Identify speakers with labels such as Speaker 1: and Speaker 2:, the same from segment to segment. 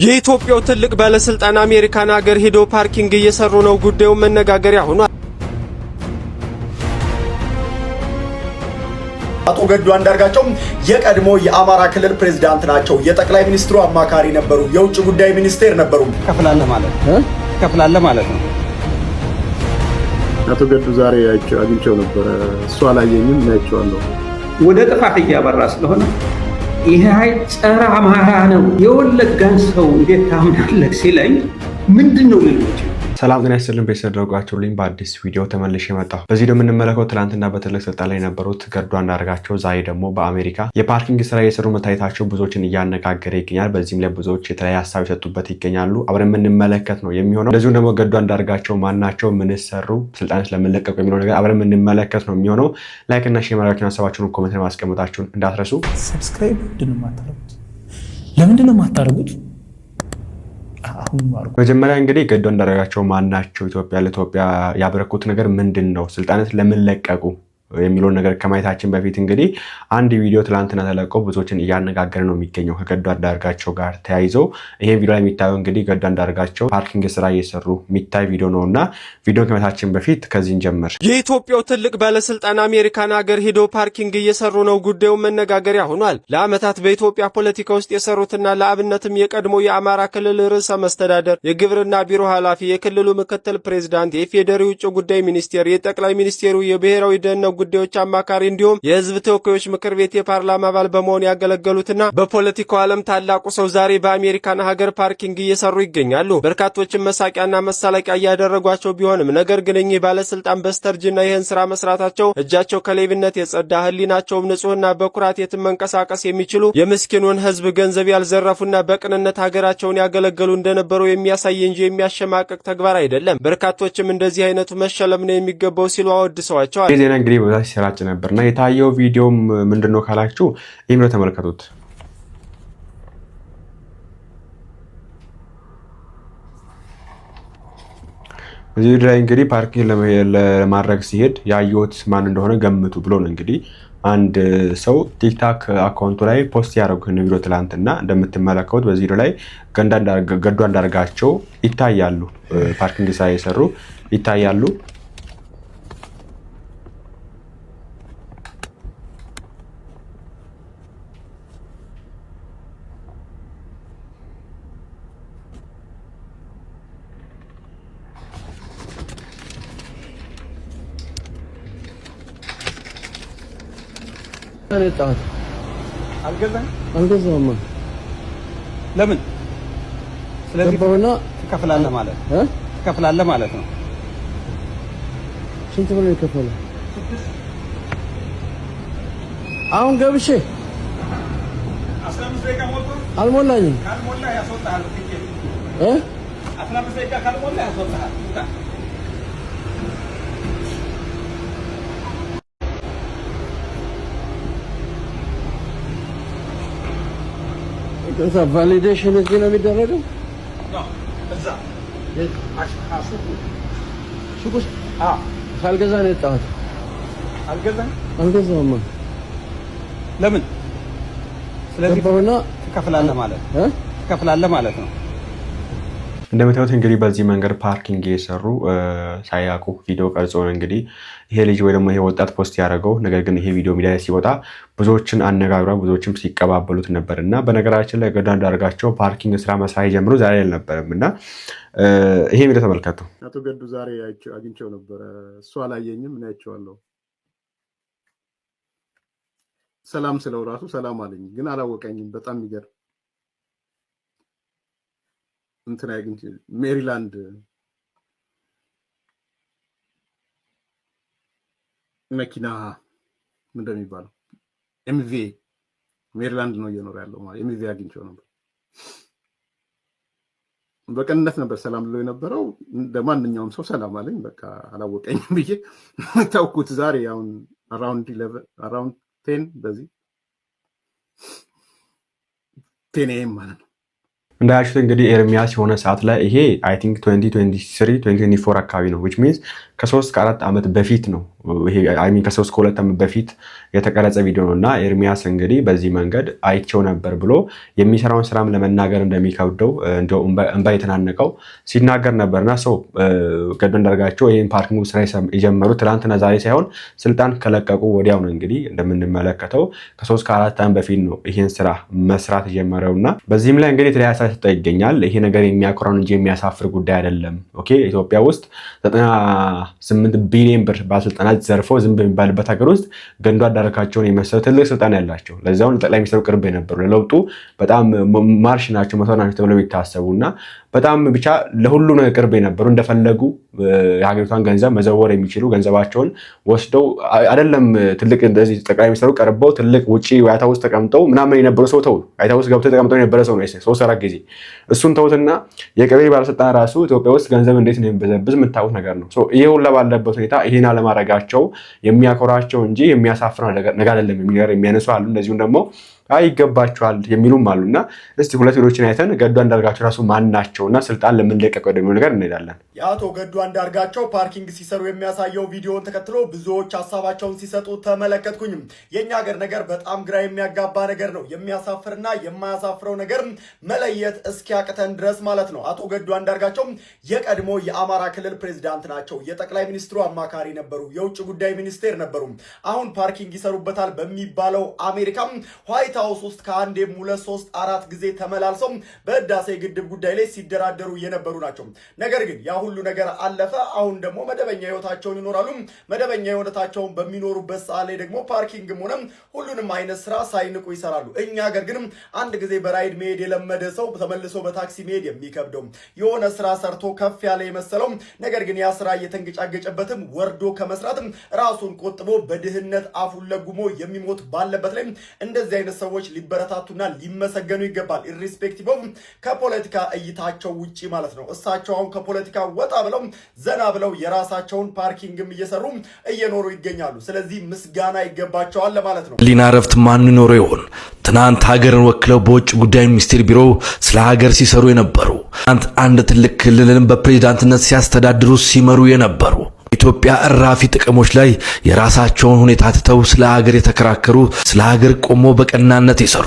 Speaker 1: የኢትዮጵያው ትልቅ ባለስልጣን አሜሪካን ሀገር ሄዶ ፓርኪንግ እየሰሩ ነው። ጉዳዩ መነጋገሪያ ሆኗል።
Speaker 2: አቶ ገዱ አንዳርጋቸው የቀድሞ የአማራ ክልል ፕሬዝዳንት ናቸው። የጠቅላይ ሚኒስትሩ አማካሪ ነበሩ። የውጭ ጉዳይ ሚኒስቴር ነበሩ።
Speaker 3: ከፍላለ ማለት ነው።
Speaker 4: አቶ ገዱ ዛሬ አግኝቼው ነበር። እሱ አላየኝም፣ ናይቼዋለሁ።
Speaker 3: ወደ ጥፋት እያበራ ስለሆነ ይሄ ኃይል ጸረ አማራ ነው። የወለጋን ሰው እንዴት ታምናለህ ሲለኝ ምንድነው ልልህ?
Speaker 5: ሰላም ጤና ይስጥልን ቤተሰብ ደረጓችሁልኝ በአዲስ ቪዲዮ ተመልሼ መጣሁ። በዚህ ደግሞ የምንመለከተው ትናንትና በትልቅ ስልጣን ላይ የነበሩት ገዱ አንዳርጋቸው ዛሬ ደግሞ በአሜሪካ የፓርኪንግ ስራ የሰሩ መታየታቸው ብዙዎችን እያነጋገረ ይገኛል። በዚህም ላይ ብዙዎች የተለያየ ሀሳብ የሰጡበት ይገኛሉ። አብረን የምንመለከት ነው የሚሆነው። እንደዚሁም ደግሞ ገዱ አንዳርጋቸው ማናቸው፣ ምን ሰሩ፣ ስልጣን ስለመለቀቁ የሚለው ነገር አብረን የምንመለከት ነው የሚሆነው። ላይክ እና ሼር ማድረጋችሁን ሀሳባችሁን ኮሜንት ላይ ማስቀመጣችሁን እንዳትረሱ።
Speaker 6: ሰብስክራይብ ለምንድን ነው የማታደርጉት?
Speaker 5: መጀመሪያ እንግዲህ ገዱ አንዳርጋቸው ማናቸው፣ ለኢትዮጵያ ያበረኩት ነገር ምንድነው፣ ስልጣናት ለምን ለቀቁ የሚለው ነገር ከማየታችን በፊት እንግዲህ አንድ ቪዲዮ ትላንትና ተለቆ ብዙዎችን እያነጋገረ ነው የሚገኘው ከገዱ አንዳርጋቸው ጋር ተያይዘው። ይሄን ቪዲዮ ላይ የሚታየው እንግዲህ ገዱ አንዳርጋቸው ፓርኪንግ ስራ እየሰሩ የሚታይ ቪዲዮ ነውና ቪዲዮ ከማየታችን በፊት ከዚህን ጀምር።
Speaker 1: የኢትዮጵያው ትልቅ ባለስልጣን አሜሪካን ሀገር ሄዶ ፓርኪንግ እየሰሩ ነው። ጉዳዩ መነጋገሪያ ሆኗል። ለአመታት በኢትዮጵያ ፖለቲካ ውስጥ የሰሩትና ለአብነትም የቀድሞ የአማራ ክልል ርዕሰ መስተዳደር፣ የግብርና ቢሮ ኃላፊ፣ የክልሉ ምክትል ፕሬዝዳንት፣ የፌዴራል ውጭ ጉዳይ ሚኒስቴር፣ የጠቅላይ ሚኒስቴሩ የብሔራዊ ደህንነት ጉዳዮች አማካሪ እንዲሁም የህዝብ ተወካዮች ምክር ቤት የፓርላማ አባል በመሆን ያገለገሉትና በፖለቲካው ዓለም ታላቁ ሰው ዛሬ በአሜሪካን ሀገር ፓርኪንግ እየሰሩ ይገኛሉ። በርካቶችን መሳቂያና መሳለቂያ እያደረጓቸው ቢሆንም ነገር ግን እኚህ ባለስልጣን በስተርጅና ይህን ስራ መስራታቸው እጃቸው ከሌብነት የጸዳ ህሊናቸውም ንጹህና በኩራት የትም መንቀሳቀስ የሚችሉ የምስኪኑን ህዝብ ገንዘብ ያልዘረፉና በቅንነት ሀገራቸውን ያገለገሉ እንደነበሩ የሚያሳይ እንጂ የሚያሸማቅቅ ተግባር አይደለም። በርካቶችም እንደዚህ አይነቱ መሸለም ነው የሚገባው ሲሉ አወድሰዋቸዋል።
Speaker 5: ዜና እንግዲህ ሲሰራጭ ነበርና የታየው ቪዲዮም ምንድነው ካላችሁ ይሄን ነው ተመልከቱት። እዚህ ላይ እንግዲህ ፓርኪንግ ለማድረግ ሲሄድ ያየሁት ማን እንደሆነ ገምቱ ብሎ ነው እንግዲህ አንድ ሰው ቲክታክ አካውንቱ ላይ ፖስት ያደረጉት ቪዲዮ ትላንትና እንደምትመለከቱት በዚህ ቪዲዮ ላይ ገዱ አንዳርጋቸው ይታያሉ። ፓርኪንግ ስራ እየሰሩ ይታያሉ።
Speaker 4: አልገዛም።
Speaker 3: ለምን? ስለዚህ ትከፍላለህ ማለት ነው።
Speaker 4: ስንት ብር ይከፈላል? አሁን ገብቼ 15 ደቂቃ አልሞላኝም። ካልሞላ ያስወጣሃል። 15 ደቂቃ ካልሞላ ያስወጣሃል። እዛ ቫሊዴሽን እዚህ ነው የሚደረገው? እዛ ሱቅ ውስጥ ሳልገዛ ነው የወጣሁት። አልገዛም።
Speaker 3: ለምን? ስለዚህ ትከፍላለህ ማለት ነው።
Speaker 5: እንደምታዩት እንግዲህ በዚህ መንገድ ፓርኪንግ እየሰሩ ሳያውቁ ቪዲዮ ቀርጾ ነው እንግዲህ ይሄ ልጅ ወይ ደግሞ ይሄ ወጣት ፖስት ያደረገው። ነገር ግን ይሄ ቪዲዮ ሚዲያ ላይ ሲወጣ ብዙዎችን አነጋግሯል፣ ብዙዎችም ሲቀባበሉት ነበር እና በነገራችን ላይ ገዱ አንዳርጋቸው ፓርኪንግ ስራ መስራት የጀምሩ ዛሬ አልነበረም እና ይሄ ቪዲዮ ተመልከቱ።
Speaker 4: አቶ ገዱ ዛሬ አግኝቼው ነበር። እሱ አላየኝም፣ ናይቼዋለሁ። ሰላም ስለው ራሱ ሰላም አለኝ፣ ግን አላወቀኝም። በጣም የሚገርም እንትን አግኝቼ ሜሪላንድ መኪና ምን እንደሚባለው ኤምቪ ሜሪላንድ ነው እየኖረ ያለው ማለት ኤምቪ አግኝቼው ነበር። በቀንነት ነበር ሰላም ብሎ የነበረው። እንደማንኛውም ሰው ሰላም አለኝ። በቃ አላወቀኝም ብዬ ታውኩት። ዛሬ አሁን አራውንድ 10 በዚህ 10 AM ማለት ነው።
Speaker 5: እንዳያችሁት እንግዲህ ኤርሚያስ የሆነ ሰዓት ላይ ይሄ አይ ቲንክ 2023 2024 አካባቢ ነው which means ከ3 ከ4 ዓመት በፊት ነው ይሄ ከ3 ከ2 ዓመት በፊት የተቀረጸ ቪዲዮ ነውና ኤርሚያስ እንግዲህ በዚህ መንገድ አይቸው ነበር ብሎ የሚሰራውን ስራም ለመናገር እንደሚከብደው እንደው እንባ የተናነቀው ሲናገር ነበርና ሰው ገዱ አንዳርጋቸው ይሄን ፓርኪንግ ስራ የጀመሩት ትላንትና ዛሬ ሳይሆን ስልጣን ከለቀቁ ወዲያው ነው። እንግዲህ እንደምንመለከተው ከ3 ከ4 ዓመት በፊት ነው ይሄን ስራ መስራት የጀመረውና በዚህም ላይ እንግዲህ የተለያየ ሰዓት ይገኛል። ይሄ ነገር የሚያኮራው እንጂ የሚያሳፍር ጉዳይ አይደለም። ኦኬ ኢትዮጵያ ውስጥ 98 ቢሊዮን ብር ባለስልጣናት ዘርፈው ዝም በሚባልበት ሀገር ውስጥ ገዱ አንዳርጋቸውን የመሰለ ትልቅ ስልጣን ያላቸው ለዛውን ጠቅላይ ሚኒስትሩ ቅርብ የነበሩ ለለውጡ በጣም ማርሽ ናቸው መሰረት ናቸው ተብለው ይታሰቡና በጣም ብቻ ለሁሉ ነገር ቅርብ የነበሩ እንደፈለጉ የሀገሪቷን ገንዘብ መዘወር የሚችሉ ገንዘባቸውን ወስደው አይደለም ትልቅ እንደዚህ ጠቅላይ ሚኒስትሩ ቀርበው ትልቅ ውጪ ዋይት ሃውስ ተቀምጠው ምናምን የነበሩ ሰው ተው ዋይት ሃውስ ገብተው ተቀምጠው የነበረ ሰው ነው 3-4 ጊዜ እሱን ተውትና የቀበሌ ባለስልጣን ራሱ ኢትዮጵያ ውስጥ ገንዘብ እንዴት ነው የሚበዘብዝ የምታውቁት ነገር ነው። ይሄ ሁሉ ባለበት ሁኔታ ይሄን አለማድረጋቸው የሚያኮራቸው እንጂ የሚያሳፍር ነገር አይደለም የሚነገር የሚያነሱ አሉ። እንደዚሁም ደግሞ አይገባቸዋል የሚሉም አሉና እስቲ ሁለት ቪዲዮችን አይተን ገዱ አንዳርጋቸው ራሱ ማን ናቸውና ስልጣን ለምን ለቀቀው ወደሚለው ነገር እንሄዳለን።
Speaker 2: የአቶ ገዱ አንዳርጋቸው ፓርኪንግ ሲሰሩ የሚያሳየው ቪዲዮን ተከትሎ ብዙዎች ሐሳባቸውን ሲሰጡ ተመለከትኩኝ። የኛ ሀገር ነገር በጣም ግራ የሚያጋባ ነገር ነው። የሚያሳፍርና የማያሳፍረው ነገር መለየት እስኪያቅተን ድረስ ማለት ነው። አቶ ገዱ አንዳርጋቸው የቀድሞ የአማራ ክልል ፕሬዝዳንት ናቸው። የጠቅላይ ሚኒስትሩ አማካሪ ነበሩ። የውጭ ጉዳይ ሚኒስቴር ነበሩ። አሁን ፓርኪንግ ይሰሩበታል በሚባለው አሜሪካ ዋይት ሃውስ ውስጥ ከአንዴም 2-3-4 ጊዜ ተመላልሰው በህዳሴ ግድብ ጉዳይ ላይ ሲደራደሩ የነበሩ ናቸው። ነገር ግን ያ ሁሉ ነገር አለፈ። አሁን ደግሞ መደበኛ ህይወታቸውን ይኖራሉ። መደበኛ ህይወታቸውን በሚኖሩበት ሰዓት ላይ ደግሞ ፓርኪንግም ሆነ ሁሉንም አይነት ስራ ሳይንቁ ይሰራሉ። እኛ ሀገር ግን አንድ ጊዜ በራይድ መሄድ የለመደ ሰው ተመልሶ በታክሲ መሄድ የሚከብደው የሆነ ስራ ሰርቶ ከፍ ያለ የመሰለው ነገር ግን ያ ስራ እየተንገጫገጨበትም ወርዶ ከመስራትም ራሱን ቆጥቦ በድህነት አፉን ለጉሞ የሚሞት ባለበት ላይ እንደዚህ አይነት ሰዎች ሊበረታቱና ሊመሰገኑ ይገባል። ኢሪስፔክቲቭ ኦፍ ከፖለቲካ እይታቸው ውጪ ማለት ነው። እሳቸው አሁን ከፖለቲካ ወጣ ብለው ዘና ብለው የራሳቸውን ፓርኪንግም እየሰሩ እየኖሩ ይገኛሉ። ስለዚህ ምስጋና ይገባቸዋል ለማለት ነው።
Speaker 6: ሊና ረፍት ማን ኖሮ ይሆን? ትናንት ሀገርን ወክለው በውጭ ጉዳይ ሚኒስቴር ቢሮ ስለ ሀገር ሲሰሩ የነበሩ አንድ ትልቅ ክልልን በፕሬዝዳንትነት ሲያስተዳድሩ ሲመሩ የነበሩ ኢትዮጵያ እራፊ ጥቅሞች ላይ የራሳቸውን ሁኔታ ትተው ስለ ሀገር የተከራከሩ ስለ ሀገር ቆሞ በቀናነት የሰሩ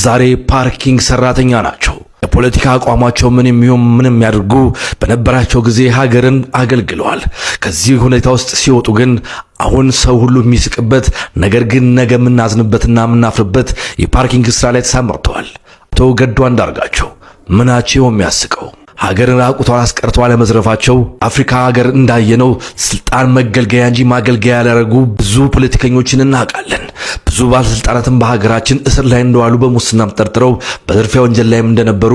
Speaker 6: ዛሬ ፓርኪንግ ሰራተኛ ናቸው። የፖለቲካ አቋማቸው ምንም ያድርጉ በነበራቸው ጊዜ ሀገርን አገልግለዋል። ከዚህ ሁኔታ ውስጥ ሲወጡ ግን አሁን ሰው ሁሉ የሚስቅበት ነገር ግን ነገ የምናዝንበትና የምናፍርበት የፓርኪንግ ስራ ላይ ተሰማርተዋል። አቶ ገዱ አንዳርጋቸው ምናቸው የሚያስቀው ሀገርን ራቁቷን አስቀርተው ለመዝረፋቸው አፍሪካ ሀገር እንዳየነው ስልጣን መገልገያ እንጂ ማገልገያ ያላረጉ ብዙ ፖለቲከኞችን እናውቃለን። ብዙ ባለስልጣናትን በሀገራችን እስር ላይ እንደዋሉ በሙስና ተጠርጥረው በዝርፊያ ወንጀል ላይም እንደነበሩ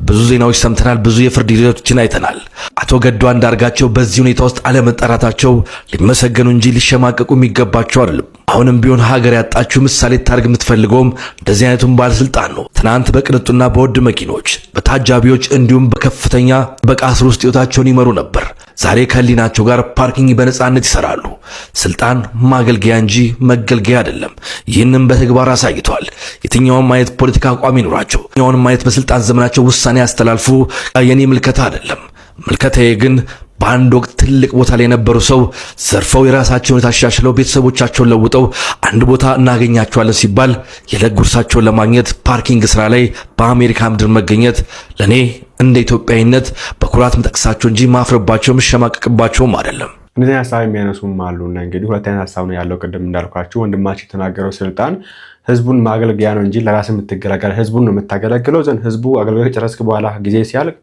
Speaker 6: ብዙ ዜናዎች ሰምተናል። ብዙ የፍርድ ሂደቶችን አይተናል። አቶ ገዱ አንዳርጋቸው በዚህ ሁኔታ ውስጥ አለመጠራታቸው ሊመሰገኑ እንጂ ሊሸማቀቁ የሚገባቸው አይደለም። አሁንም ቢሆን ሀገር ያጣችው ምሳሌ ታርግ የምትፈልገውም እንደዚህ አይነቱን ባለስልጣን ነው። ትናንት በቅንጡና በውድ መኪኖች በታጃቢዎች እንዲሁም በከፍተኛ በቃስር ውስጥ ህይወታቸውን ይመሩ ነበር። ዛሬ ከህሊናቸው ጋር ፓርኪንግ በነፃነት ይሰራሉ። ስልጣን ማገልገያ እንጂ መገልገያ አይደለም። ይህንን በተግባር አሳይተዋል። የትኛውም አይነት ፖለቲካ አቋም ይኖራቸው፣ የትኛውንም አይነት በስልጣን ዘመናቸው ውሳኔ ያስተላልፉ የኔ ምልከታ አይደለም። ምልከታዬ ግን በአንድ ወቅት ትልቅ ቦታ ላይ የነበሩ ሰው ዘርፈው የራሳቸውን ታሻሽለው ቤተሰቦቻቸውን ለውጠው አንድ ቦታ እናገኛቸዋለን ሲባል የዕለት ጉርሳቸውን ለማግኘት ፓርኪንግ ስራ ላይ በአሜሪካ ምድር መገኘት ለኔ እንደ ኢትዮጵያዊነት በኩራት መጠቅሳቸው እንጂ ማፍረባቸው መሸማቀቅባቸውም አይደለም።
Speaker 5: እንደዚህ ሐሳብ የሚያነሱም አሉና እንግዲህ ሁለት አይነት ሐሳብ ነው ያለው። ቅድም እንዳልኳችሁ ወንድማችን የተናገረው ስልጣን ህዝቡን ማገልገያ ነው እንጂ ለራስ የምትገለገል ህዝቡን ነው የምታገለግለው ዘንድ ህዝቡ አገልግሎት ጨረስክ በኋላ ጊዜ ሲያልቅ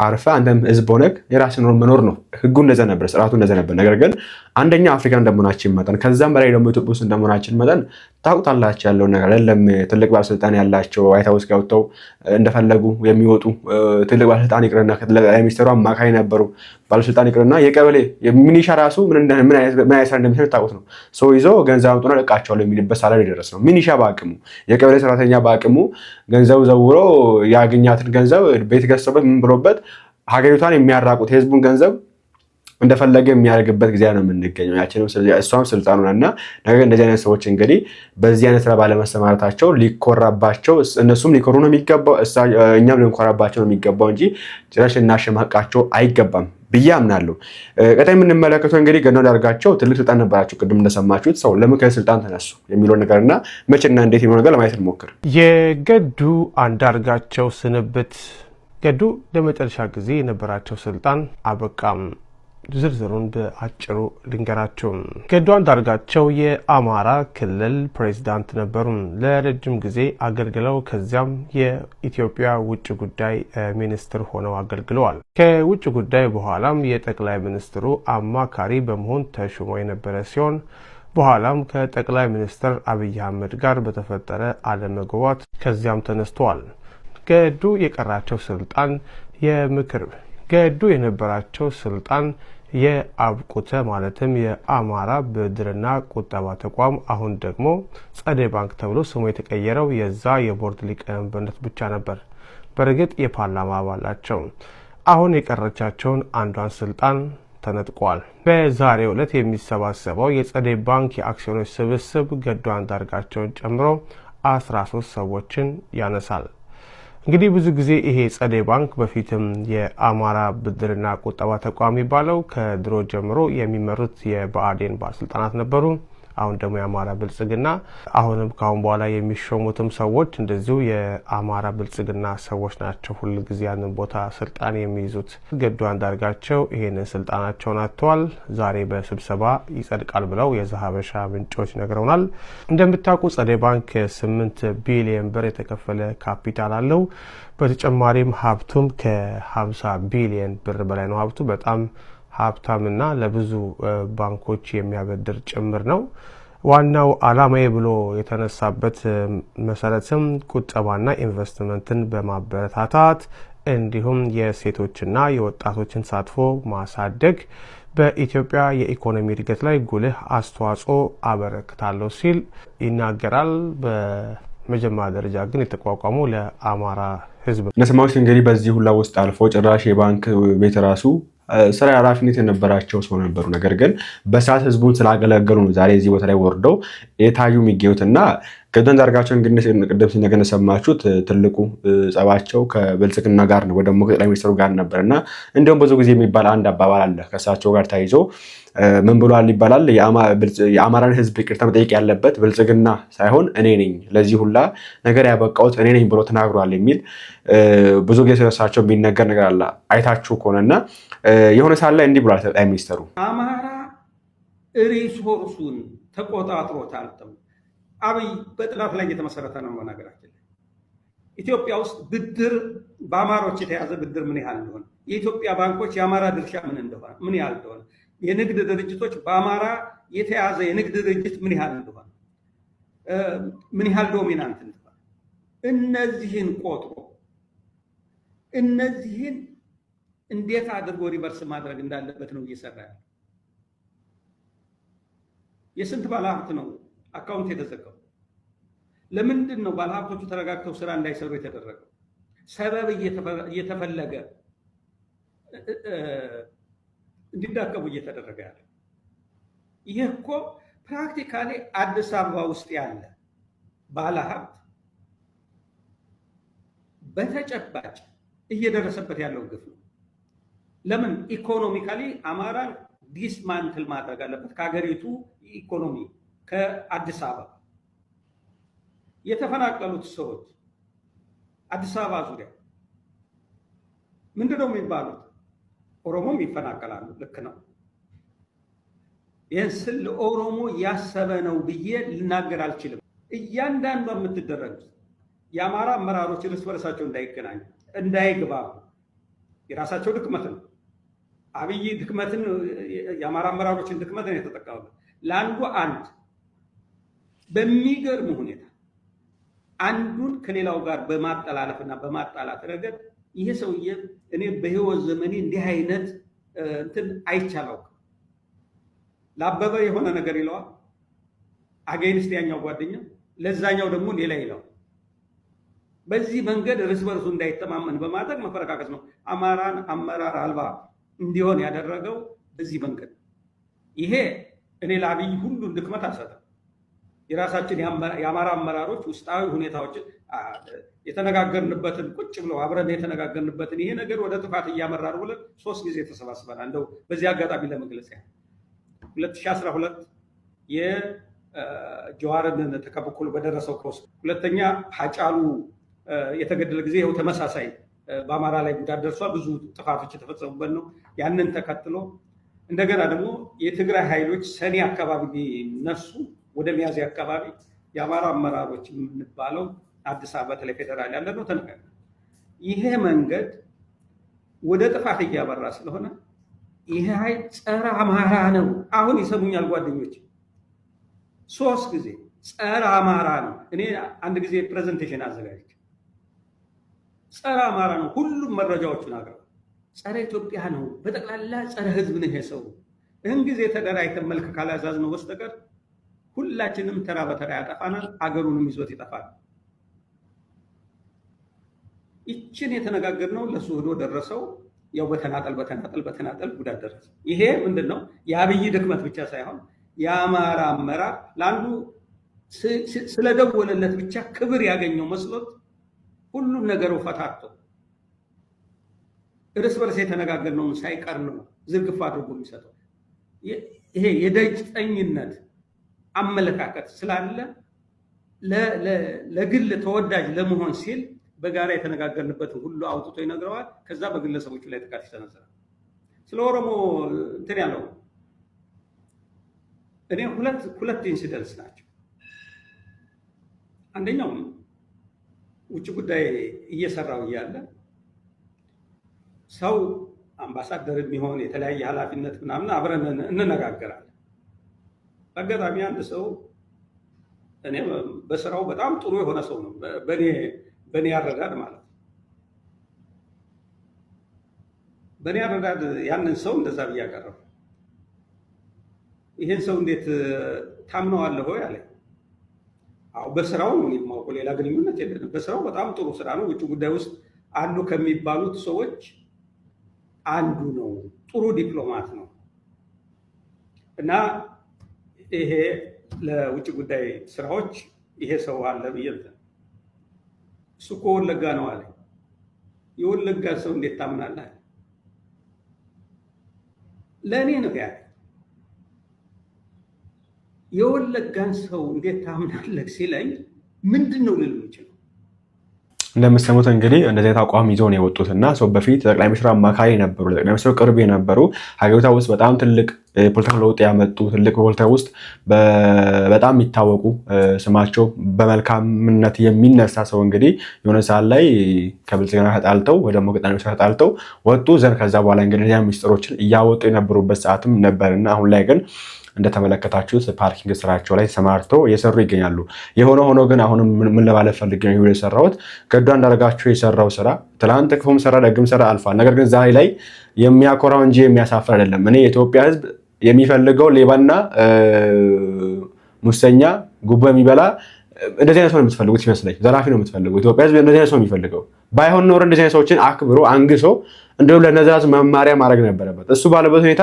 Speaker 5: አርፈ አንተም ህዝብ ሆነህ የራስን መኖር ነው። ህጉ እንደዛ ነበር፣ ስርዓቱ እንደዛ ነበር። ነገር ግን አንደኛ አፍሪካ እንደመሆናችን መጠን ከዛም በላይ ደግሞ ኢትዮጵያ ውስጥ እንደመሆናችን መጠን ታውቁታላችሁ ያለውን ነገር አይደለም። ትልቅ ባለስልጣን ያላቸው ዋይት ሃውስ ገብተው እንደፈለጉ የሚወጡ ትልቅ ባለስልጣን ይቅርና ከጠቅላይ ሚኒስትሩ አማካሪ ነበሩ ባለስልጣን ይቅርና የቀበሌ ሚኒሻ ራሱ ምን አይነት ስራ እንደሚሰሩ ታውቁት ነው። ሰው ይዞ ገንዘብ አምጡና ለቃቸዋለሁ የሚልበት ሳላሪ ደረስ ነው። ሚኒሻ በአቅሙ የቀበሌ ሰራተኛ በአቅሙ ገንዘብ ዘውሮ ያገኛትን ገንዘብ ቤት ገዝተውበት ምን ብሎበት ሀገሪቷን የሚያራቁት የህዝቡን ገንዘብ እንደፈለገ የሚያደርግበት ጊዜ ነው የምንገኘው። ያችንም እሷም ስልጣኑ ነውና ነገር እንደዚህ አይነት ሰዎች እንግዲህ በዚህ አይነት ስራ ባለመሰማራታቸው ሊኮራባቸው እነሱም ሊኮሩ ነው የሚገባው፣ እኛም ልንኮራባቸው ነው የሚገባው እንጂ ጭራሽ ልናሸማቃቸው አይገባም። ብዬ አምናለሁ። ቀጣይ የምንመለከተው እንግዲህ ገዱ አንዳርጋቸው ትልቅ ስልጣን ነበራቸው። ቅድም እንደሰማችሁት ሰው ለምን ከስልጣን ተነሱ የሚለውን ነገርና መቼና እንዴት የሚለው ነገር ለማየት እንሞክር።
Speaker 1: የገዱ አንዳርጋቸው ስንብት። ገዱ ለመጨረሻ ጊዜ የነበራቸው ስልጣን አበቃም። ዝርዝሩን በአጭሩ ልንገራቸው። ገዱ አንዳርጋቸው የአማራ ክልል ፕሬዝዳንት ነበሩ። ለረጅም ጊዜ አገልግለው ከዚያም የኢትዮጵያ ውጭ ጉዳይ ሚኒስትር ሆነው አገልግለዋል። ከውጭ ጉዳይ በኋላም የጠቅላይ ሚኒስትሩ አማካሪ በመሆን ተሹሞ የነበረ ሲሆን በኋላም ከጠቅላይ ሚኒስትር አብይ አህመድ ጋር በተፈጠረ አለመግባባት ከዚያም ተነስተዋል። ገዱ የቀራቸው ስልጣን ገዱ የነበራቸው ስልጣን የአብቁተ ማለትም የአማራ ብድርና ቁጠባ ተቋም አሁን ደግሞ ጸደይ ባንክ ተብሎ ስሙ የተቀየረው የዛ የቦርድ ሊቀመንበርነት ብቻ ነበር። በእርግጥ የፓርላማ አባላቸው አሁን የቀረቻቸውን አንዷን ስልጣን ተነጥቋል። በዛሬው ዕለት የሚሰባሰበው የጸደይ ባንክ የአክሲዮኖች ስብስብ ገዱ አንዳርጋቸውን ጨምሮ 13 ሰዎችን ያነሳል። እንግዲህ ብዙ ጊዜ ይሄ ጸደይ ባንክ በፊትም የአማራ ብድርና ቁጠባ ተቋም የሚባለው ከድሮ ጀምሮ የሚመሩት የብአዴን ባለስልጣናት ነበሩ። አሁን ደግሞ የአማራ ብልጽግና አሁንም ካሁን በኋላ የሚሾሙትም ሰዎች እንደዚሁ የአማራ ብልጽግና ሰዎች ናቸው። ሁሉ ጊዜ ያንን ቦታ ስልጣን የሚይዙት። ገዱ አንዳርጋቸው ይሄንን ስልጣናቸውን አጥተዋል። ዛሬ በስብሰባ ይጸድቃል ብለው የዛሀበሻ ምንጮች ነግረውናል። እንደምታውቁ ጸደይ ባንክ 8 ቢሊዮን ብር የተከፈለ ካፒታል አለው። በተጨማሪም ሀብቱም ከ50 ቢሊዮን ብር በላይ ነው። ሀብቱ በጣም ሀብታምና ለብዙ ባንኮች የሚያበድር ጭምር ነው። ዋናው ዓላማዬ ብሎ የተነሳበት መሰረትም ቁጠባና ኢንቨስትመንትን በማበረታታት እንዲሁም የሴቶችና የወጣቶችን ተሳትፎ ማሳደግ በኢትዮጵያ የኢኮኖሚ እድገት ላይ ጉልህ አስተዋጽኦ አበረክታለሁ ሲል ይናገራል። በመጀመሪያ ደረጃ ግን የተቋቋመው ለአማራ ሕዝብ
Speaker 5: ነስማውስ እንግዲህ በዚህ ሁላ ውስጥ አልፎ ጭራሽ የባንክ ቤት ራሱ ስራ ኃላፊነት የነበራቸው ሰው ነበሩ። ነገር ግን በሰዓት ህዝቡን ስላገለገሉ ነው ዛሬ እዚህ ቦታ ላይ ወርደው የታዩ የሚገኙትና ገዱ አንዳርጋቸው እንግዲህ ቅድም ሲነገር እንደሰማችሁት ትልቁ ጸባቸው ከብልጽግና ጋር ነው፣ ወደ ጠቅላይ ሚኒስትሩ ጋር ነበርና እንደውም ብዙ ጊዜ የሚባል አንድ አባባል አለ ከእሳቸው ጋር ተያይዞ ምን ብሏል ይባላል፣ የአማራን ህዝብ ይቅርታ መጠየቅ ያለበት ብልጽግና ሳይሆን እኔ ነኝ፣ ለዚህ ሁላ ነገር ያበቃሁት እኔ ነኝ ብሎ ተናግሯል የሚል ብዙ ጊዜ ስለእሳቸው የሚነገር ነገር አለ አይታችሁ ከሆነና የሆነ ሳለ እንዲህ ብሏል ጠቅላይ ሚኒስትሩ።
Speaker 3: አማራ ሪሶርሱን ተቆጣጥሮታል። አብይ በጥናት ላይ የተመሰረተ ነው። ነገራችን ኢትዮጵያ ውስጥ ብድር በአማሮች የተያዘ ብድር ምን ያህል እንደሆነ፣ የኢትዮጵያ ባንኮች የአማራ ድርሻ ምን ያህል እንደሆነ፣ የንግድ ድርጅቶች በአማራ የተያዘ የንግድ ድርጅት ምን ያህል እንደሆነ፣ ምን ያህል ዶሚናንት እንደሆነ እነዚህን ቆጥሮ እነዚህን እንዴት አድርጎ ሪቨርስ ማድረግ እንዳለበት ነው እየሰራ ያለው። የስንት ባለሀብት ነው አካውንት የተዘጋው? ለምንድን ነው ባለሀብቶቹ ተረጋግተው ስራ እንዳይሰሩ የተደረገው? ሰበብ እየተፈለገ እንዲዳከሙ እየተደረገ ያለ። ይህ እኮ ፕራክቲካሊ አዲስ አበባ ውስጥ ያለ ባለሀብት በተጨባጭ እየደረሰበት ያለው ግፍ ነው። ለምን ኢኮኖሚካሊ አማራን ዲስማንትል ማድረግ አለበት ከሀገሪቱ ኢኮኖሚ። ከአዲስ አበባ የተፈናቀሉት ሰዎች አዲስ አበባ ዙሪያ ምንድነው የሚባሉት? ኦሮሞም ይፈናቀላሉ። ልክ ነው። ይህን ስል ኦሮሞ ያሰበ ነው ብዬ ልናገር አልችልም። እያንዳንዱ የምትደረግ የአማራ አመራሮች እርስ በርሳቸው እንዳይገናኙ እንዳይግባቡ የራሳቸው ድክመት ነው። አብይ ድክመትን የአማራ አመራሮችን ድክመትን የተጠቀሙበት ለአንዱ አንድ በሚገርም ሁኔታ አንዱን ከሌላው ጋር በማጠላለፍና በማጣላት ረገድ ይሄ ሰውዬ እኔ በህይወት ዘመኔ እንዲህ አይነት እንትን አይቻለው። ለአበበ የሆነ ነገር ይለዋል አገይንስት ያኛው ጓደኛ፣ ለዛኛው ደግሞ ሌላ ይለዋል። በዚህ መንገድ እርስ በርሱ እንዳይተማመን በማድረግ መፈረካከስ ነው አማራን አመራር አልባ እንዲሆን ያደረገው በዚህ መንገድ። ይሄ እኔ ለአብይ ሁሉን ድክመት አልሰጠም። የራሳችን የአማራ አመራሮች ውስጣዊ ሁኔታዎችን የተነጋገርንበትን ቁጭ ብለው አብረን የተነጋገርንበትን ይሄ ነገር ወደ ጥፋት እያመራ ነው ብለን 3 ጊዜ ተሰባስበናል። እንደው በዚህ አጋጣሚ ለመግለጽ ያህል 2012 የጀዋርን ተከበኩሎ በደረሰው ከውስጥ፣ ሁለተኛ ሀጫሉ የተገደለ ጊዜ ይኸው ተመሳሳይ በአማራ ላይ ጉዳት ደርሷል። ብዙ ጥፋቶች የተፈጸሙበት ነው። ያንን ተከትሎ እንደገና ደግሞ የትግራይ ኃይሎች ሰኔ አካባቢ ቢነሱ ወደ ሚያዝያ አካባቢ የአማራ አመራሮች የምንባለው አዲስ አበባ በተለይ ፌደራል ያለ ነው ተነጋገር። ይሄ መንገድ ወደ ጥፋት እያበራ ስለሆነ ይሄ ኃይል ጸረ አማራ ነው። አሁን ይሰሙኛል ጓደኞች፣ 3 ጊዜ ጸረ አማራ ነው። እኔ አንድ ጊዜ ፕሬዘንቴሽን አዘጋጅ ጸረ አማራ ነው። ሁሉም መረጃዎቹን አቅርበው ጸረ ኢትዮጵያ ነው፣ በጠቅላላ ጸረ ህዝብ ነው ይሄ ሰው። ይህን ጊዜ ተደራጅተን መልክ ካላያዛዝ ነው በስተቀር ሁላችንም ተራ በተራ ያጠፋናል፣ አገሩንም ይዞት ይጠፋል። ይችን የተነጋገርነው ለሱ ሄዶ ደረሰው። ያው በተናጠል ጉዳት ደረሰ። ይሄ ምንድነው? የአብይ ድክመት ብቻ ሳይሆን የአማራ አመራር ለአንዱ ስለደወለለት ብቻ ክብር ያገኘው መስሎት ሁሉም ነገር ፈታቶ እርስ በርስ የተነጋገርነውን ሳይቀር ነው ዝርግፍ አድርጎ የሚሰጠው። ይሄ የደጅጠኝነት አመለካከት ስላለ ለግል ተወዳጅ ለመሆን ሲል በጋራ የተነጋገርንበትን ሁሉ አውጥቶ ይነግረዋል። ከዛ በግለሰቦቹ ላይ ጥቃት ይሰነዝራል። ስለ ኦሮሞ እንትን ያለው እኔ ሁለት ኢንሲደንትስ ናቸው። አንደኛው ውጭ ጉዳይ እየሰራው እያለ ሰው አምባሳደር የሚሆን የተለያየ ኃላፊነት ምናምን አብረን እንነጋገራለን። በአጋጣሚ አንድ ሰው እኔ በስራው በጣም ጥሩ የሆነ ሰው ነው፣ በእኔ ያረዳድ ማለት ነው። በእኔ ያረዳድ ያንን ሰው እንደዛ ብዬ አቀረብኩ። ይሄን ሰው እንዴት ታምነዋለህ ሆይ አለኝ። አዎ በስራው ነው የማውቀው፣ ሌላ ግንኙነት የለንም። በስራው በጣም ጥሩ ስራ ነው። ውጭ ጉዳይ ውስጥ አሉ ከሚባሉት ሰዎች አንዱ ነው። ጥሩ ዲፕሎማት ነው እና ይሄ ለውጭ ጉዳይ ስራዎች ይሄ ሰው አለ ብዬ እንትን እሱ እኮ ወለጋ ነው አለ። የወለጋ ሰው እንዴት ታምናለህ? ለእኔ ነው ያለ። የወለጋን ሰው እንዴት ታምናለህ ሲለኝ ምንድን ነው ልል የምችለው?
Speaker 5: እንደምትሰሙት እንግዲህ እንደዚህ አይነት አቋም ይዘው ነው የወጡት እና ሰው በፊት ጠቅላይ ሚኒስትሩ አማካሪ ነበሩ፣ ጠቅላይ ሚኒስትሩ ቅርብ የነበሩ ሀገሪቷ ውስጥ በጣም ትልቅ ፖለቲካ ለውጥ ያመጡ ትልቅ ፖለቲካ ውስጥ በጣም የሚታወቁ ስማቸው በመልካምነት የሚነሳ ሰው እንግዲህ የሆነ ሰዓት ላይ ከብልጽግና ተጣልተው ወይ ደግሞ ከጠቅላይ ሚኒስትሩ ተጣልተው ወጡ ዘንድ ከዛ በኋላ እንግዲህ ያ ሚኒስትሮችን እያወጡ የነበሩበት ሰዓትም ነበርና አሁን ላይ ግን እንደተመለከታችሁት ፓርኪንግ ስራቸው ላይ ተሰማርተው እየሰሩ ይገኛሉ። የሆነ ሆኖ ግን አሁንም ምን ለማለት ፈልጌ ነው የሰራሁት ገዱ አንዳርጋቸው የሰራው ስራ ትላንት ክፉም ሰራ ደግም ሰራ አልፏል። ነገር ግን ዛሬ ላይ የሚያኮራው እንጂ የሚያሳፍር አይደለም። እኔ የኢትዮጵያ ሕዝብ የሚፈልገው ሌባና ሙሰኛ ጉቦ የሚበላ እንደዚህ አይነት ሰው ነው የምትፈልጉት ይመስለኝ። ዘራፊ ነው የምትፈልጉት። ኢትዮጵያ ሕዝብ እንደዚህ አይነት ሰው የሚፈልገው ባይሆን ኖሮ እንደዚህ አይነት ሰዎችን አክብሮ አንግሶ እንደውም ለነዛ መማሪያ ማድረግ ነበረበት። እሱ ባለበት ሁኔታ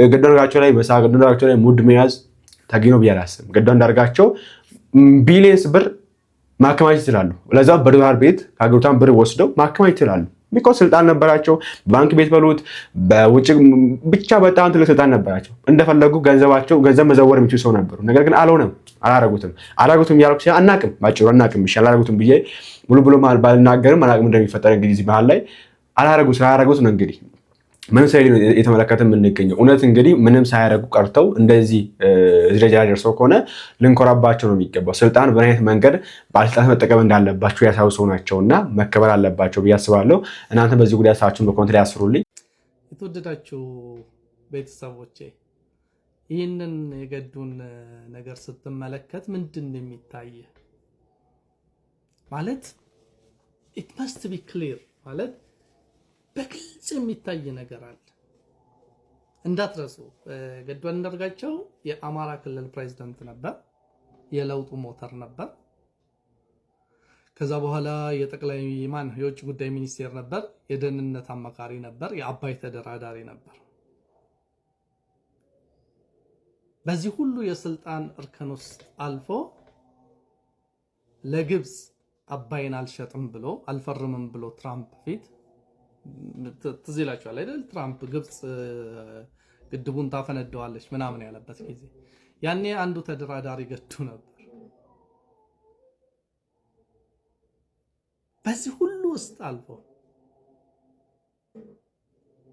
Speaker 5: ገዱ አንዳርጋቸው ላይ መሳቅ፣ ገዱ አንዳርጋቸው ላይ ሙድ መያዝ ተገቢ ነው ብዬ አላስብም። ገዱ አንዳርጋቸው ቢሊየንስ ብር ማከማቸት ይችላሉ። ለዛው በዶላር ቤት ከሀገሪቷን ብር ወስደው ማከማቸት ይችላሉ። ቢኮዝ ስልጣን ነበራቸው። ባንክ ቤት በሉት በውጭ ብቻ በጣም ትልቅ ስልጣን ነበራቸው። እንደፈለጉ ገንዘብ መዘወር የሚችሉ ሰው ነበሩ። ነገር ግን አልሆነም፣ አላረጉትም እያልኩ ሲሆን አናቅም፣ ባጭሩ አናቅም። ይሻል አላረጉትም ብዬ ሙሉ ብሎ ባልናገርም አናቅም እንደሚፈጠር እንግዲህ እዚህ መሀል ላይ ስላላረጉት ነው እንግዲህ ምንም ሳይል የተመለከተ የምንገኘው። እውነት እንግዲህ ምንም ሳያደርጉ ቀርተው እንደዚህ ደረጃ ላይ ደርሰው ከሆነ ልንኮራባቸው ነው የሚገባው። ስልጣን በምን አይነት መንገድ ባለስልጣናት መጠቀም እንዳለባቸው ያሳዩ ሰው ናቸው እና መከበር አለባቸው ብዬ አስባለሁ። እናንተ በዚህ ጉዳይ ሀሳባችሁን በኮሜንት ላይ ያስሩልኝ።
Speaker 7: የተወደዳችሁ ቤተሰቦቼ ይህንን የገዱን ነገር ስትመለከት ምንድን ነው የሚታየ? ማለት it must be clear ማለት በግልጽ የሚታይ ነገር አለ። እንዳትረሱ ገዱ አንዳርጋቸው የአማራ ክልል ፕሬዝዳንት ነበር፣ የለውጡ ሞተር ነበር። ከዛ በኋላ የጠቅላይ የውጭ ጉዳይ ሚኒስቴር ነበር፣ የደህንነት አማካሪ ነበር፣ የአባይ ተደራዳሪ ነበር። በዚህ ሁሉ የስልጣን እርከን ውስጥ አልፎ ለግብጽ አባይን አልሸጥም ብሎ አልፈርምም ብሎ ትራምፕ ፊት ትዝ ይላችኋል አይደል? ትራምፕ ግብፅ ግድቡን ታፈነደዋለች ምናምን ያለበት ጊዜ ያኔ አንዱ ተደራዳሪ ገዱ ነበር። በዚህ ሁሉ ውስጥ አልፎ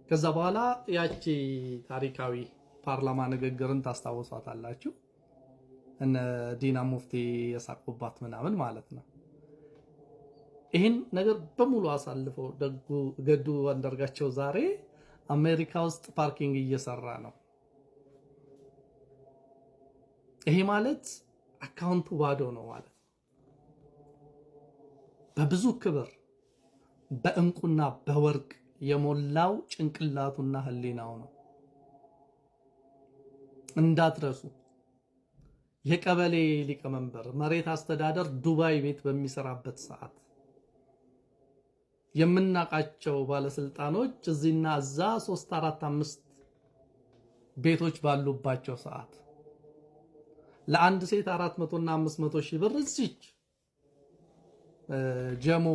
Speaker 7: ከዛ በኋላ ያቺ ታሪካዊ ፓርላማ ንግግርን ታስታውሷታላችሁ። እነ ዲና ሙፍቲ የሳቁባት ምናምን ማለት ነው። ይህን ነገር በሙሉ አሳልፎ ገዱ አንዳርጋቸው ዛሬ አሜሪካ ውስጥ ፓርኪንግ እየሰራ ነው። ይሄ ማለት አካውንቱ ባዶ ነው ማለት ነው። በብዙ ክብር በእንቁና በወርቅ የሞላው ጭንቅላቱና ህሊናው ነው። እንዳትረሱ። የቀበሌ ሊቀመንበር መሬት አስተዳደር ዱባይ ቤት በሚሰራበት ሰዓት የምናቃቸው ባለስልጣኖች እዚህና እዛ 3 4 5 ቤቶች ባሉባቸው ሰዓት ለአንድ ሴት 400 እና 500 ሺህ ብር እዚች ጀሞ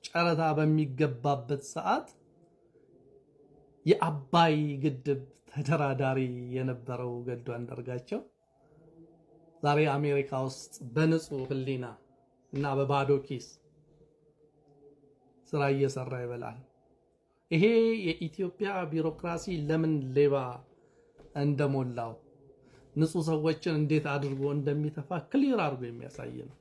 Speaker 7: ጨረታ በሚገባበት ሰዓት የአባይ ግድብ ተደራዳሪ የነበረው ገዱ አንዳርጋቸው ዛሬ አሜሪካ ውስጥ በንጹህ ህሊና እና በባዶ ኪስ ስራ እየሰራ ይበላል። ይሄ የኢትዮጵያ ቢሮክራሲ ለምን ሌባ እንደሞላው ንጹህ ሰዎችን እንዴት አድርጎ እንደሚተፋ ክሊር አድርጎ የሚያሳይ ነው።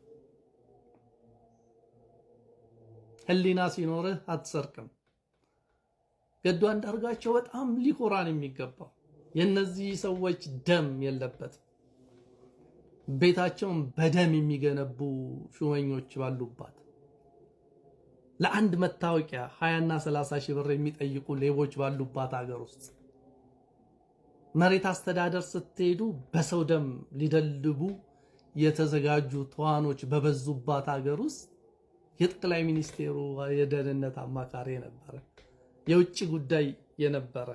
Speaker 7: ህሊና ሲኖርህ አትሰርቅም። ገዱ አንዳርጋቸው በጣም ሊኮራን የሚገባው የነዚህ ሰዎች ደም የለበትም። ቤታቸውን በደም የሚገነቡ ሹመኞች ባሉባት ለአንድ መታወቂያ 20 እና 30 ሺህ ብር የሚጠይቁ ሌቦች ባሉባት ሀገር ውስጥ መሬት አስተዳደር ስትሄዱ በሰው ደም ሊደልቡ የተዘጋጁ ተዋኖች በበዙባት ሀገር ውስጥ የጠቅላይ ሚኒስቴሩ የደህንነት አማካሪ የነበረ የውጭ ጉዳይ የነበረ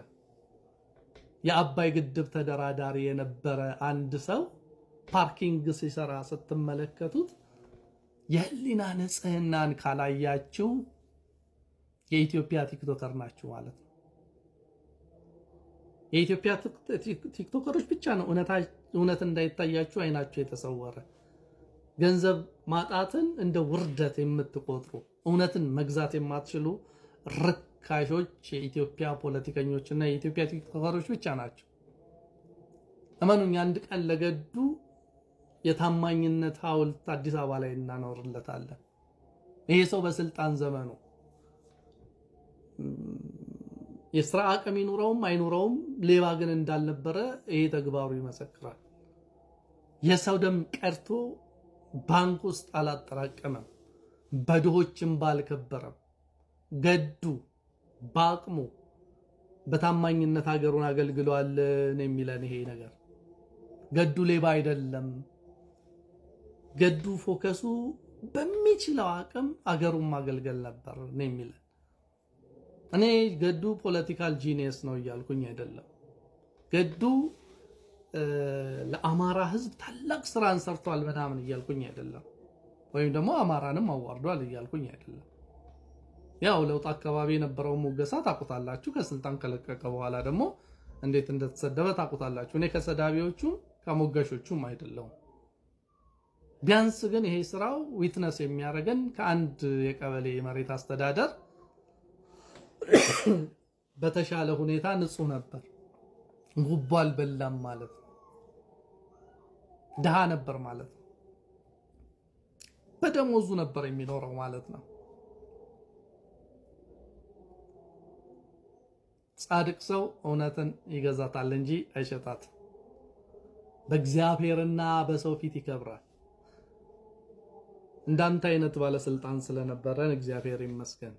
Speaker 7: የአባይ ግድብ ተደራዳሪ የነበረ አንድ ሰው ፓርኪንግ ሲሰራ ስትመለከቱት የህሊና ንጽህናን ካላያችሁ የኢትዮጵያ ቲክቶከር ናችሁ ማለት ነው። የኢትዮጵያ ቲክቶከሮች ብቻ ነው እውነት እንዳይታያችሁ አይናችሁ የተሰወረ ገንዘብ ማጣትን እንደ ውርደት የምትቆጥሩ እውነትን መግዛት የማትችሉ ርካሾች የኢትዮጵያ ፖለቲከኞችና የኢትዮጵያ ቲክቶከሮች ብቻ ናቸው። እመኑኝ አንድ ቀን ለገዱ የታማኝነት ሐውልት አዲስ አበባ ላይ እናኖርለታለን። ይሄ ሰው በስልጣን ዘመኑ የስራ አቅም ይኑረውም አይኑረውም ሌባ ግን እንዳልነበረ ይሄ ተግባሩ ይመሰክራል። የሰው ደም ቀርቶ ባንክ ውስጥ አላጠራቀመም፣ በድሆችም ባልከበረም። ገዱ በአቅሙ በታማኝነት ሀገሩን አገልግሏል የሚለን ይሄ ነገር ገዱ ሌባ አይደለም። ገዱ ፎከሱ በሚችለው አቅም አገሩን ማገልገል ነበር ነው የሚለን። እኔ ገዱ ፖለቲካል ጂኒየስ ነው እያልኩኝ አይደለም። ገዱ ለአማራ ህዝብ ታላቅ ስራን ሰርቷል ምናምን እያልኩኝ አይደለም። ወይም ደግሞ አማራንም አዋርዷል እያልኩኝ አይደለም። ያው ለውጥ አካባቢ የነበረው ሙገሳ ታቁታላችሁ። ከስልጣን ከለቀቀ በኋላ ደግሞ እንዴት እንደተሰደበ ታቁታላችሁ። እኔ ከሰዳቢዎቹ ከሞገሾቹም አይደለም። ቢያንስ ግን ይሄ ስራው ዊትነስ የሚያደርገን ከአንድ የቀበሌ መሬት አስተዳደር በተሻለ ሁኔታ ንጹህ ነበር። ጉቦ አልበላም ማለት ነው። ድሃ ነበር ማለት ነው። በደሞዙ ነበር የሚኖረው ማለት ነው። ጻድቅ ሰው እውነትን ይገዛታል እንጂ አይሸጣትም። በእግዚአብሔርና በሰው ፊት ይከብራል። እንዳንተ አይነት ባለስልጣን ስለነበረን እግዚአብሔር ይመስገን።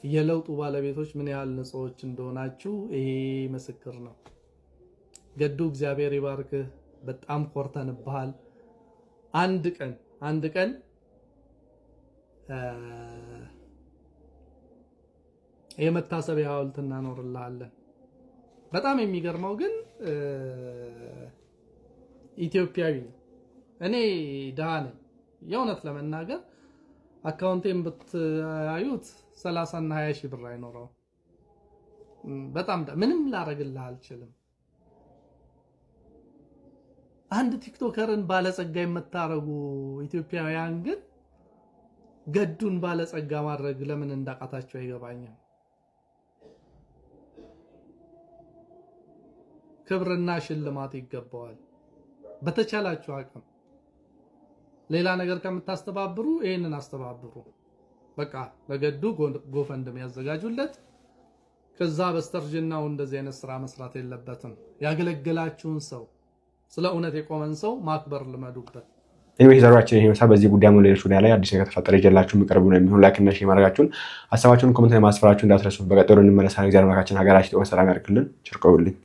Speaker 7: የለውጡ ባለቤቶች ምን ያህል ንጹዎች እንደሆናችሁ ይሄ ምስክር ነው። ገዱ እግዚአብሔር ይባርክህ። በጣም ኮርተንብሃል። አንድ ቀን የመታሰቢያ ሐውልት እናኖርልሃለን። በጣም የሚገርመው ግን ኢትዮጵያዊ ነው። እኔ ደሃ ነኝ የእውነት ለመናገር አካውንቴን ብታዩት 30 እና 20 ሺህ ብር አይኖረው በጣም ምንም ላረግልህ አልችልም አንድ ቲክቶከርን ባለጸጋ የምታረጉ ኢትዮጵያውያን ግን ገዱን ባለጸጋ ማድረግ ለምን እንዳቃታቸው አይገባኝም ክብርና ሽልማት ይገባዋል በተቻላችሁ አቅም ሌላ ነገር ከምታስተባብሩ ይሄንን አስተባብሩ በቃ ለገዱ ጎፈንድም ያዘጋጁለት ከዛ በስተርጅናው እንደዚህ አይነት ስራ መስራት የለበትም ያገለገላችሁን ሰው ስለ እውነት የቆመን ሰው ማክበር ልመዱበት
Speaker 5: ይሄ ዘራችን ይሄ መሳ በዚህ ጉዳይ ነው ሌሎች ጉዳይ ላይ አዲስ ነገር ተፈጠረ ይጀላችሁ የሚቀርቡ ነው የሚሆን ላይክ እና ሼር ማድረጋችሁን ሐሳባችሁን ኮሜንት ላይ ማስፈራችሁን እንዳትረሱ በቀጠሮ እንመለሳለን እግዚአብሔር ማካችን ሀገራችን ሰላም ያርክልን ቸር ቆዩልኝ